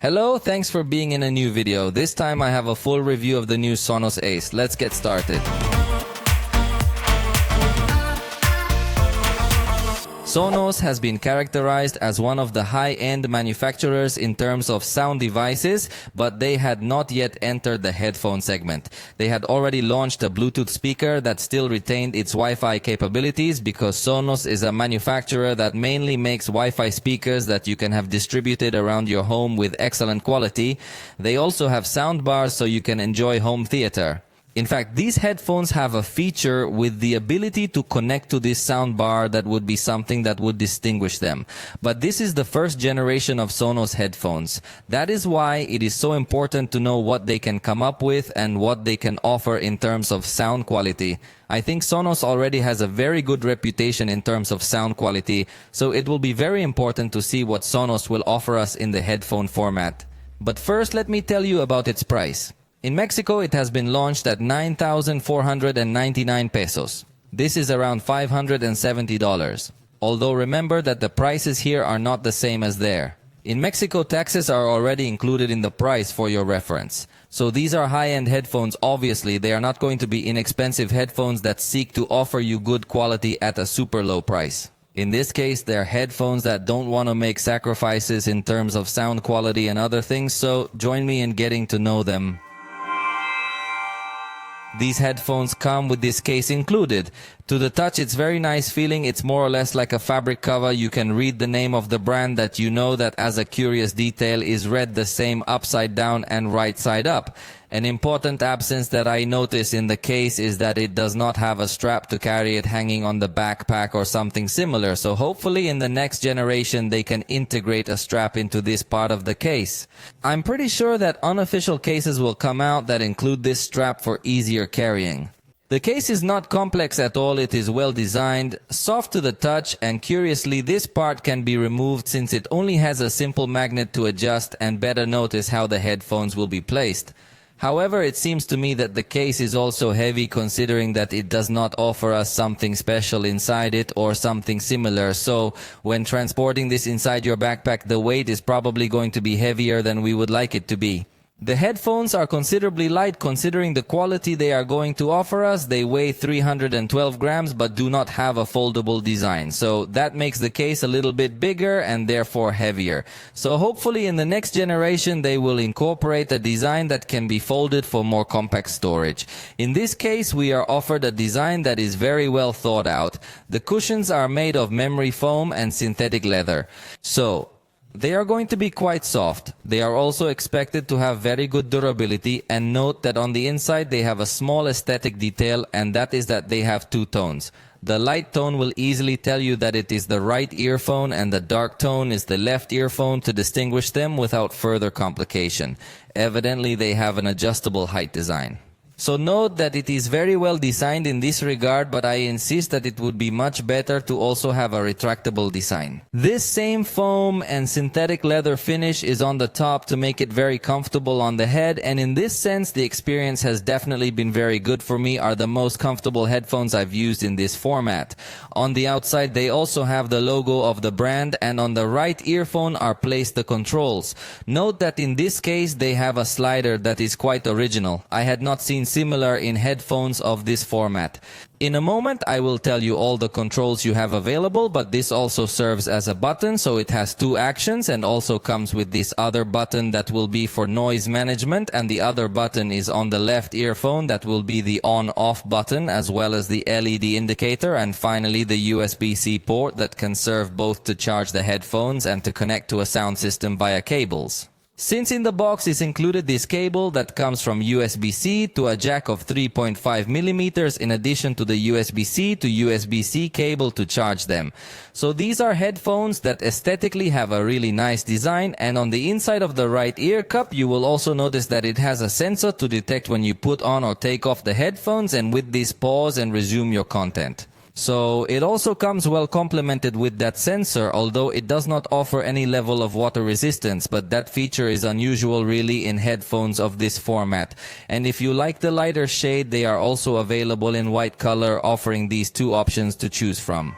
Hello, thanks for being in a new video. This time I have a full review of the new SONOS Ace. Let's get started. SONOS has been characterized as one of the high-end manufacturers in terms of sound devices, but they had not yet entered the headphone segment. They had already launched a Bluetooth speaker that still retained its Wi-Fi capabilities because SONOS is a manufacturer that mainly makes Wi-Fi speakers that you can have distributed around your home with excellent quality. They also have sound bars so you can enjoy home theater. In fact, these headphones have a feature with the ability to connect to this sound bar that would be something that would distinguish them. But this is the first generation of SONOS headphones. That is why it is so important to know what they can come up with and what they can offer in terms of sound quality. I think SONOS already has a very good reputation in terms of sound quality, so it will be very important to see what SONOS will offer us in the headphone format. But first, let me tell you about its price. In Mexico, it has been launched at 9,499 pesos. This is around $570. Although remember that the prices here are not the same as there. In Mexico, taxes are already included in the price for your reference. So these are high-end headphones. Obviously, they are not going to be inexpensive headphones that seek to offer you good quality at a super low price. In this case, they're headphones that don't want to make sacrifices in terms of sound quality and other things, so join me in getting to know them. These headphones come with this case included. To the touch, it's very nice feeling. It's more or less like a fabric cover. You can read the name of the brand that you know that as a curious detail is read the same upside down and right side up. An important absence that I notice in the case is that it does not have a strap to carry it hanging on the backpack or something similar. So hopefully in the next generation they can integrate a strap into this part of the case. I'm pretty sure that unofficial cases will come out that include this strap for easier carrying. The case is not complex at all. It is well designed, soft to the touch, and curiously this part can be removed since it only has a simple magnet to adjust and better notice how the headphones will be placed. However, it seems to me that the case is also heavy considering that it does not offer us something special inside it or something similar. So when transporting this inside your backpack, the weight is probably going to be heavier than we would like it to be. The headphones are considerably light considering the quality they are going to offer us. They weigh 312 grams but do not have a foldable design. So that makes the case a little bit bigger and therefore heavier. So hopefully in the next generation they will incorporate a design that can be folded for more compact storage. In this case we are offered a design that is very well thought out. The cushions are made of memory foam and synthetic leather. So they are going to be quite soft. They are also expected to have very good durability, and note that on the inside they have a small aesthetic detail, and that is that they have two tones. The light tone will easily tell you that it is the right earphone and the dark tone is the left earphone to distinguish them without further complication. Evidently they have an adjustable height design. So note that it is very well designed in this regard, but I insist that it would be much better to also have a retractable design. This same foam and synthetic leather finish is on the top to make it very comfortable on the head, and in this sense the experience has definitely been very good for me. Are the most comfortable headphones I've used in this format. On the outside they also have the logo of the brand, and on the right earphone are placed the controls. Note that in this case they have a slider that is quite original. I had not seen similar in headphones of this format. In a moment I will tell you all the controls you have available, but this also serves as a button, so it has two actions and also comes with this other button that will be for noise management, and the other button is on the left earphone that will be the on-off button, as well as the LED indicator, and finally the USB-C port that can serve both to charge the headphones and to connect to a sound system via cables. Since in the box is included this cable that comes from USB-C to a jack of 3.5mm in addition to the USB-C to USB-C cable to charge them. So these are headphones that aesthetically have a really nice design, and on the inside of the right ear cup you will also notice that it has a sensor to detect when you put on or take off the headphones, and with this pause and resume your content. So it also comes well complemented with that sensor, although it does not offer any level of water resistance, but that feature is unusual really in headphones of this format. And if you like the lighter shade, they are also available in white color, offering these two options to choose from.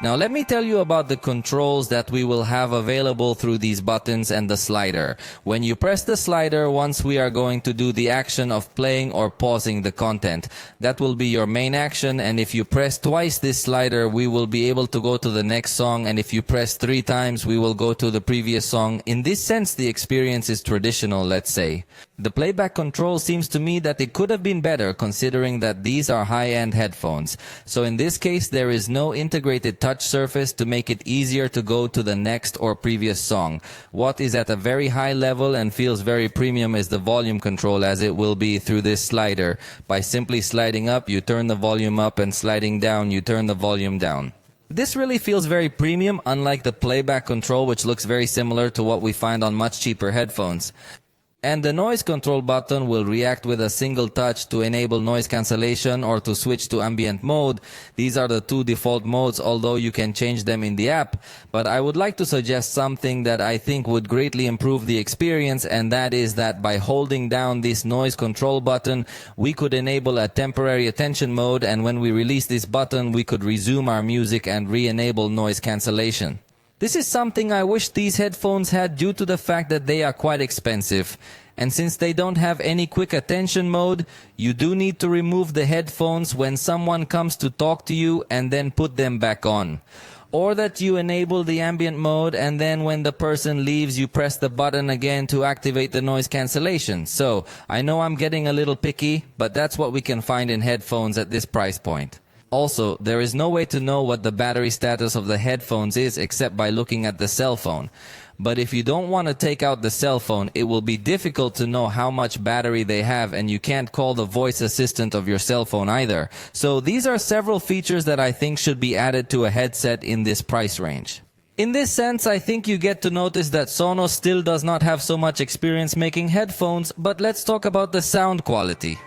Now let me tell you about the controls that we will have available through these buttons and the slider. When you press the slider, once we are going to do the action of playing or pausing the content, that will be your main action, and if you press twice this slider, we will be able to go to the next song, and if you press 3 times, we will go to the previous song. In this sense, the experience is traditional, let's say. The playback control seems to me that it could have been better considering that these are high-end headphones. So in this case, there is no integrated touch surface to make it easier to go to the next or previous song. What is at a very high level and feels very premium is the volume control, as it will be through this slider. By simply sliding up, you turn the volume up, and sliding down, you turn the volume down. This really feels very premium, unlike the playback control, which looks very similar to what we find on much cheaper headphones. And the noise control button will react with a single touch to enable noise cancellation or to switch to ambient mode. These are the 2 default modes, although you can change them in the app. But I would like to suggest something that I think would greatly improve the experience, and that is that by holding down this noise control button, we could enable a temporary attention mode, and when we release this button, we could resume our music and re-enable noise cancellation. This is something I wish these headphones had due to the fact that they are quite expensive. And since they don't have any quick attention mode, you do need to remove the headphones when someone comes to talk to you and then put them back on. Or that you enable the ambient mode and then when the person leaves you press the button again to activate the noise cancellation. So, I know I'm getting a little picky, but that's what we can find in headphones at this price point. Also, there is no way to know what the battery status of the headphones is except by looking at the cell phone. But if you don't want to take out the cell phone, it will be difficult to know how much battery they have, and you can't call the voice assistant of your cell phone either. So these are several features that I think should be added to a headset in this price range. In this sense, I think you get to notice that Sonos still does not have so much experience making headphones, but let's talk about the sound quality.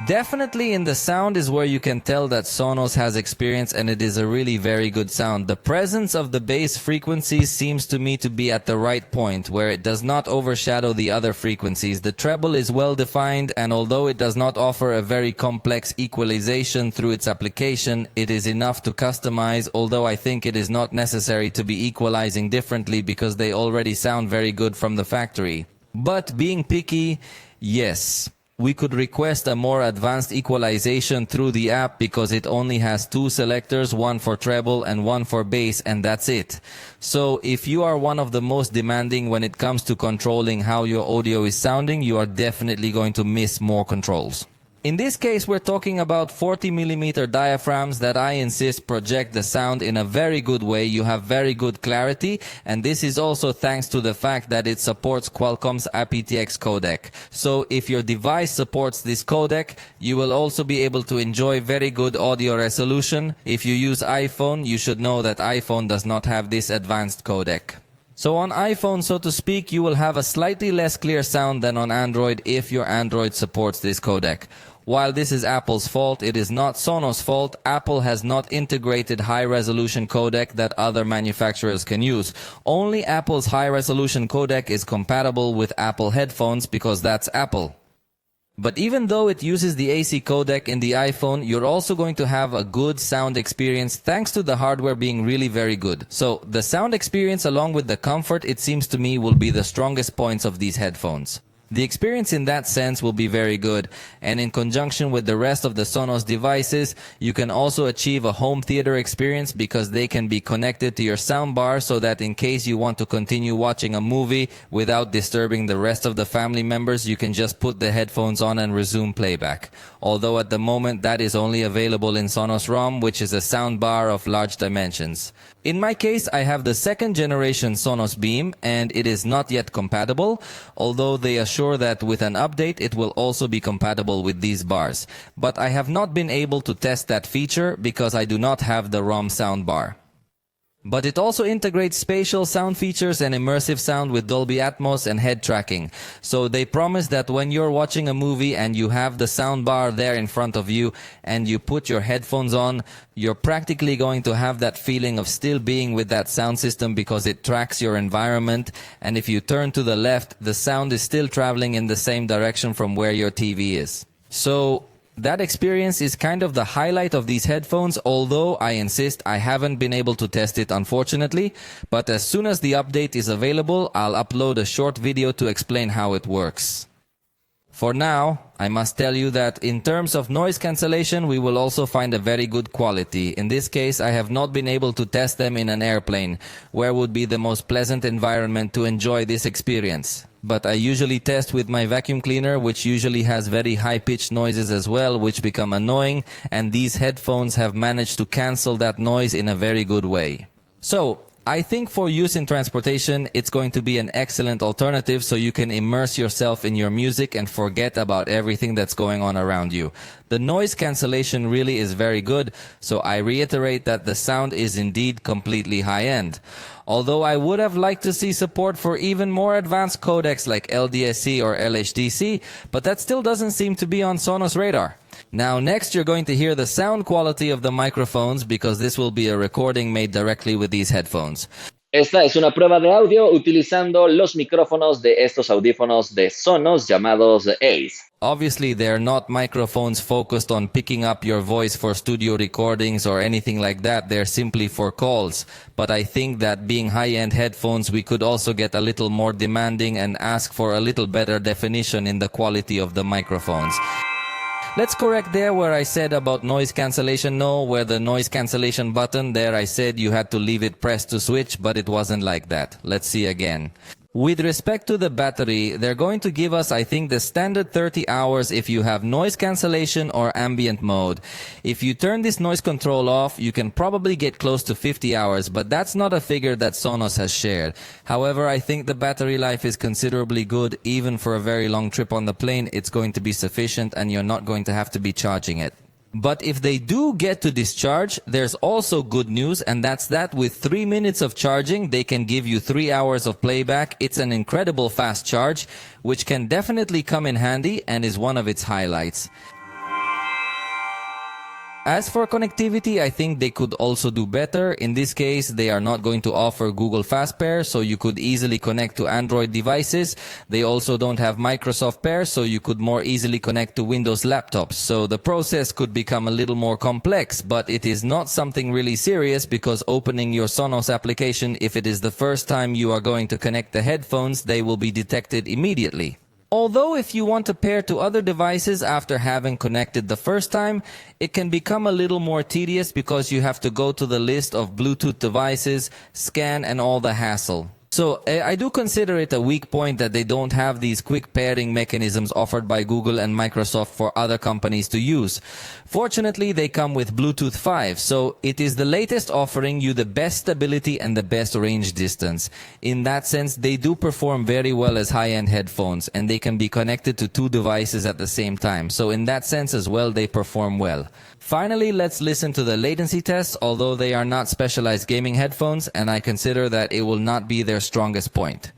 Definitely in the sound is where you can tell that Sonos has experience, and it is a really very good sound. The presence of the bass frequencies seems to me to be at the right point, where it does not overshadow the other frequencies. The treble is well defined, and although it does not offer a very complex equalization through its application, it is enough to customize, although I think it is not necessary to be equalizing differently because they already sound very good from the factory. But being picky, yes. We could request a more advanced equalization through the app because it only has 2 selectors, one for treble and one for bass, and that's it. So if you are one of the most demanding when it comes to controlling how your audio is sounding, you are definitely going to miss more controls. In this case, we're talking about 40mm diaphragms that I insist project the sound in a very good way. You have very good clarity, and this is also thanks to the fact that it supports Qualcomm's aptX codec. So if your device supports this codec, you will also be able to enjoy very good audio resolution. If you use iPhone, you should know that iPhone does not have this advanced codec. So on iPhone, so to speak, you will have a slightly less clear sound than on Android if your Android supports this codec. While this is Apple's fault, it is not Sonos' fault. Apple has not integrated high-resolution codec that other manufacturers can use. Only Apple's high-resolution codec is compatible with Apple headphones because that's Apple. But even though it uses the AC codec in the iPhone, you're also going to have a good sound experience thanks to the hardware being really very good. So the sound experience along with the comfort, it seems to me, will be the strongest points of these headphones. The experience in that sense will be very good, and in conjunction with the rest of the Sonos devices, you can also achieve a home theater experience because they can be connected to your soundbar so that in case you want to continue watching a movie without disturbing the rest of the family members, you can just put the headphones on and resume playback. Although at the moment that is only available in Sonos ROM, which is a soundbar of large dimensions. In my case, I have the second generation Sonos Beam, and it is not yet compatible, although they assure that with an update it will also be compatible with these bars. But I have not been able to test that feature because I do not have the ROM soundbar. But it also integrates spatial sound features and immersive sound with Dolby Atmos and head tracking. So they promise that when you're watching a movie and you have the sound bar there in front of you and you put your headphones on, you're practically going to have that feeling of still being with that sound system because it tracks your environment, and if you turn to the left, the sound is still traveling in the same direction from where your TV is. So That experience is kind of the highlight of these headphones, although I insist I haven't been able to test it unfortunately, but as soon as the update is available, I'll upload a short video to explain how it works. For now, I must tell you that in terms of noise cancellation, we will also find a very good quality. In this case, I have not been able to test them in an airplane, where would be the most pleasant environment to enjoy this experience. But I usually test with my vacuum cleaner, which usually has very high-pitched noises as well, which become annoying, and these headphones have managed to cancel that noise in a very good way. So, I think for use in transportation, it's going to be an excellent alternative so you can immerse yourself in your music and forget about everything that's going on around you. The noise cancellation really is very good, so I reiterate that the sound is indeed completely high-end. Although I would have liked to see support for even more advanced codecs like LDSC or LHDC, but that still doesn't seem to be on Sonos radar. Now next you're going to hear the sound quality of the microphones because this will be a recording made directly with these headphones. Esta es una prueba de audio utilizando los micrófonos de estos audífonos de Sonos llamados Ace. Obviously, they're not microphones focused on picking up your voice for studio recordings or anything like that. They're simply for calls. But I think that being high-end headphones, we could also get a little more demanding and ask for a little better definition in the quality of the microphones. Let's correct there where I said about noise cancellation. No, where the noise cancellation button, there I said you had to leave it pressed to switch, but it wasn't like that. Let's see again. With respect to the battery, they're going to give us, I think, the standard 30 hours if you have noise cancellation or ambient mode. If you turn this noise control off, you can probably get close to 50 hours, but that's not a figure that Sonos has shared. However, I think the battery life is considerably good. Even for a very long trip on the plane, it's going to be sufficient and you're not going to have to be charging it. But if they do get to discharge, there's also good news, and that's that with 3 minutes of charging, they can give you 3 hours of playback. It's an incredible fast charge, which can definitely come in handy and is one of its highlights. As for connectivity, I think they could also do better. In this case, they are not going to offer Google Fast Pair, so you could easily connect to Android devices. They also don't have Microsoft Pair, so you could more easily connect to Windows laptops. So the process could become a little more complex, but it is not something really serious because opening your Sonos application, if it is the first time you are going to connect the headphones, they will be detected immediately. Although if you want to pair to other devices after having connected the first time, it can become a little more tedious because you have to go to the list of Bluetooth devices, scan and all the hassle. So I do consider it a weak point that they don't have these quick pairing mechanisms offered by Google and Microsoft for other companies to use. Fortunately, they come with Bluetooth 5, so it is the latest offering you the best stability and the best range distance. In that sense, they do perform very well as high-end headphones, and they can be connected to 2 devices at the same time. So in that sense as well, they perform well. Finally, let's listen to the latency tests, although they are not specialized gaming headphones, and I consider that it will not be their strongest point.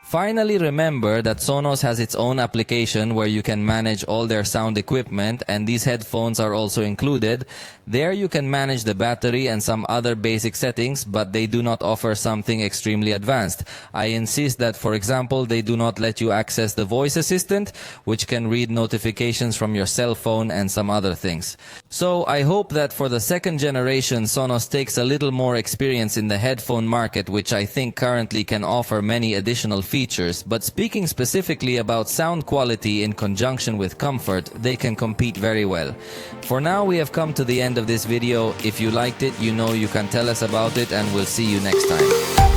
Finally, remember that Sonos has its own application where you can manage all their sound equipment, and these headphones are also included. There you can manage the battery and some other basic settings, but they do not offer something extremely advanced. I insist that, for example, they do not let you access the voice assistant, which can read notifications from your cell phone and some other things. So I hope that for the second generation, Sonos takes a little more experience in the headphone market, which I think currently can offer many additional features. But speaking specifically about sound quality in conjunction with comfort, they can compete very well. For now, we have come to the end of this video. If you liked it, you know you can tell us about it, and we'll see you next time.